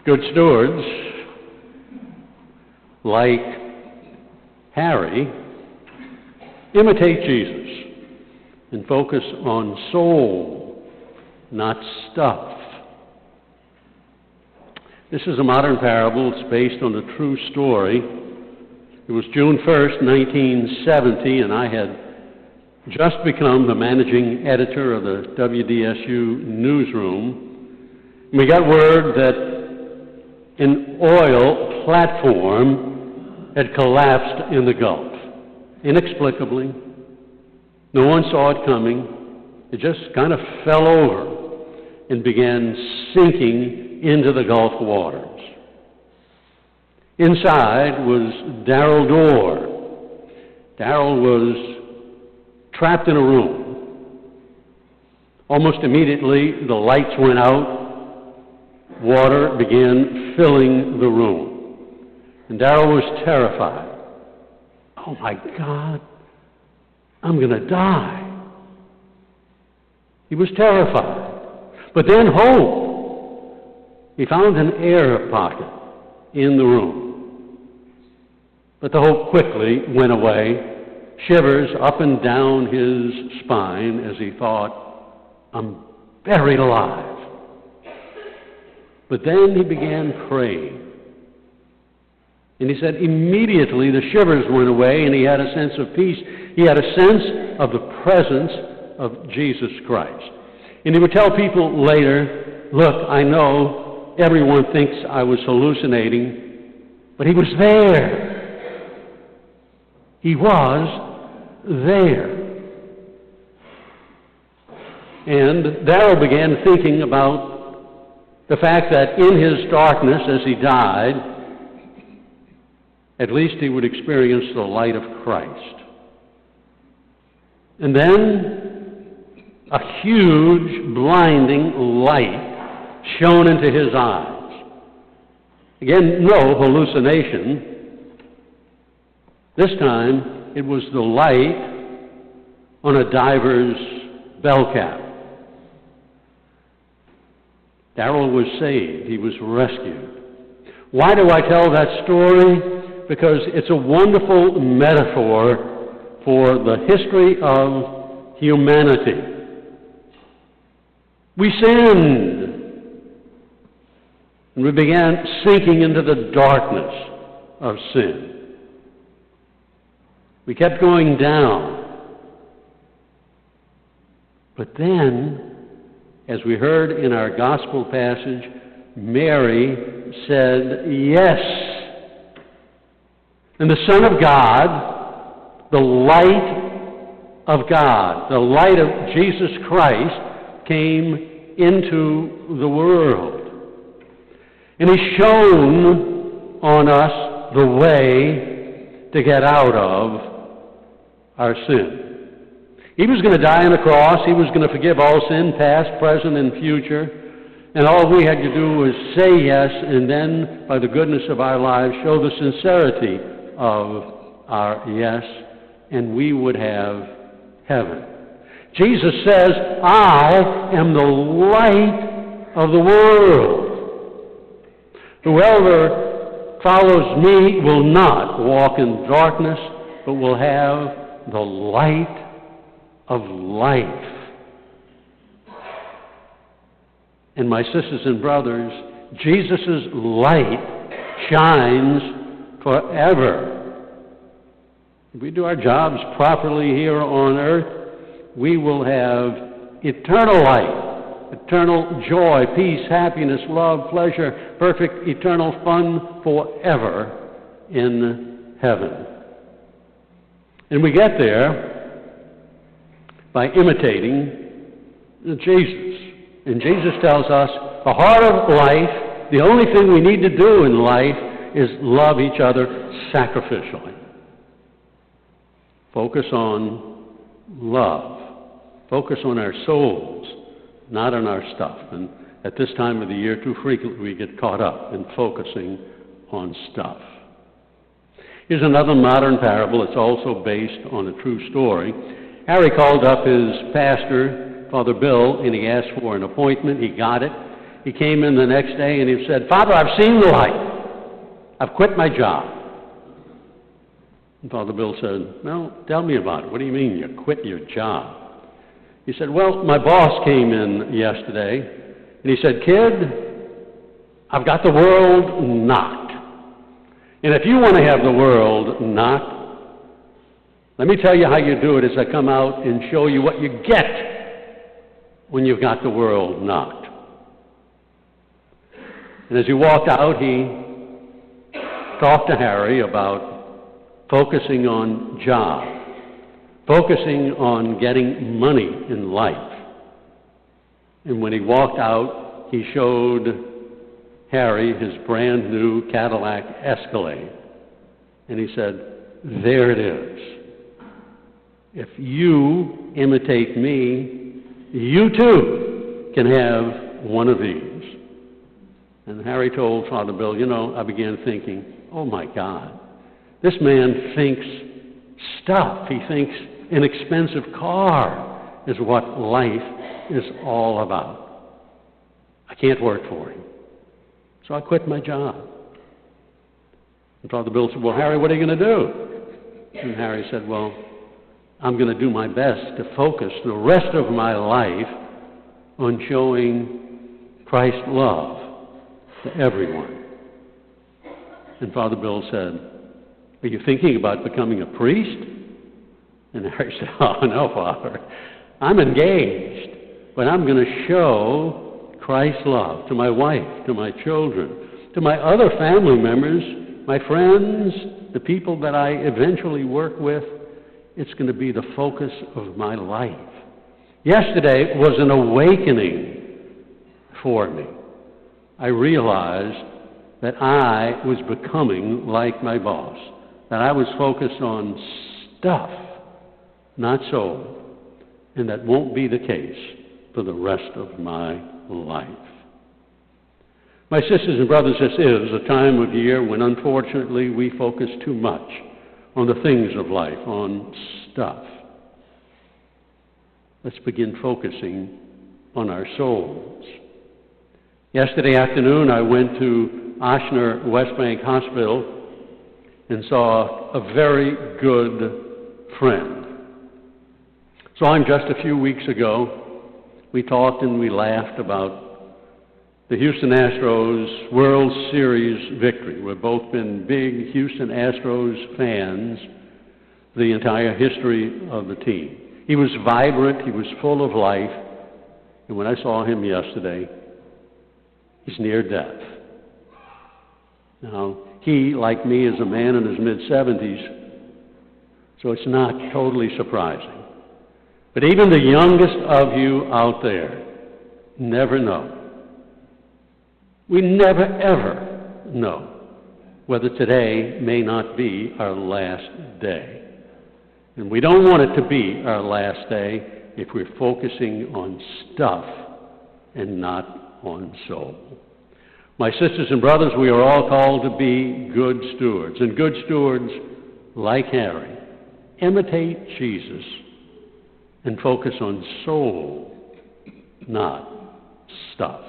Good stewards, like Harry, imitate Jesus and focus on soul, not stuff. This is a modern parable. It's based on a true story. It was June 1st, 1970, and I had just become the managing editor of the WDSU newsroom. And we got word that an oil platform had collapsed in the Gulf, inexplicably. No one saw it coming. It just kind of fell over and began sinking into the Gulf waters. Inside was Darrell Dorr. Darrell was trapped in a room. Almost immediately, the lights went out. Water began filling the room. And Darrell was terrified. Oh my God, I'm going to die. He was terrified. But then hope. He found an air pocket in the room. But the hope quickly went away. Shivers up and down his spine as he thought, I'm buried alive. But then he began praying. And he said immediately the shivers went away and he had a sense of peace. He had a sense of the presence of Jesus Christ. And he would tell people later, look, I know everyone thinks I was hallucinating, but he was there. He was there. And Darrell began thinking about the fact that in his darkness as he died, at least he would experience the light of Christ. And then a huge, blinding light shone into his eyes. Again, no hallucination. This time, it was the light on a diver's bell cap. Darrell was saved. He was rescued. Why do I tell that story? Because it's a wonderful metaphor for the history of humanity. We sinned, and we began sinking into the darkness of sin. We kept going down. But then, as we heard in our gospel passage, Mary said yes. And the Son of God, the light of God, the light of Jesus Christ, came into the world. And He shone on us the way to get out of our sin. He was going to die on the cross. He was going to forgive all sin, past, present, and future. And all we had to do was say yes, and then, by the goodness of our lives, show the sincerity of our yes, and we would have heaven. Jesus says, I am the light of the world. Whoever follows me will not walk in darkness, but will have the light of life. And my sisters and brothers, Jesus' light shines forever. If we do our jobs properly here on earth, we will have eternal light, eternal joy, peace, happiness, love, pleasure, perfect eternal fun forever in heaven. And we get there by imitating Jesus. And Jesus tells us the heart of life, the only thing we need to do in life is love each other sacrificially. Focus on love. Focus on our souls, not on our stuff. And at this time of the year, too frequently we get caught up in focusing on stuff. Here's another modern parable. It's also based on a true story. Harry called up his pastor, Father Bill, and he asked for an appointment. He got it. he came in the next day and he said, "Father, I've seen the light. I've quit my job." And Father Bill said, "Well, tell me about it. What do you mean you quit your job?" He said, "Well, my boss came in yesterday, and he said, 'Kid, I've got the world knocked. And if you want to have the world knocked, let me tell you how you do it is I come out and show you what you get when you've got the world knocked.'" And as he walked out, he talked to Harry about focusing on job, focusing on getting money in life. And when he walked out, he showed Harry his brand new Cadillac Escalade. And he said, "There it is. If you imitate me, you too can have one of these." And Harry told Father Bill, "You know," I began thinking, "Oh my God, this man thinks stuff. He thinks an expensive car is what life is all about. I can't work for him. So I quit my job." And Father Bill said, "Well, Harry, what are you going to do?" And Harry said, "Well, I'm going to do my best to focus the rest of my life on showing Christ's love to everyone." And Father Bill said, "Are you thinking about becoming a priest?" And Harry said, "Oh, no, Father. I'm engaged, but I'm going to show Christ's love to my wife, to my children, to my other family members, my friends, the people that I eventually work with. It's going to be the focus of my life." Yesterday was an awakening for me. I realized that I was becoming like my boss, that I was focused on stuff, not soul, and that won't be the case for the rest of my life. My sisters and brothers, this is a time of year when unfortunately we focus too much on the things of life, on stuff. Let's begin focusing on our souls. Yesterday afternoon I went to Ochsner West Bank Hospital and saw a very good friend. Saw him just a few weeks ago. We talked and we laughed about the Houston Astros World Series victory. We've both been big Houston Astros fans the entire history of the team. He was vibrant, he was full of life, and when I saw him yesterday, he's near death. Now, he, like me, is a man in his mid-70s, so it's not totally surprising. But even the youngest of you out there never know. We never, ever know whether today may not be our last day. And we don't want it to be our last day if we're focusing on stuff and not on soul. My sisters and brothers, we are all called to be good stewards. And good stewards, like Harry, imitate Jesus and focus on soul, not stuff.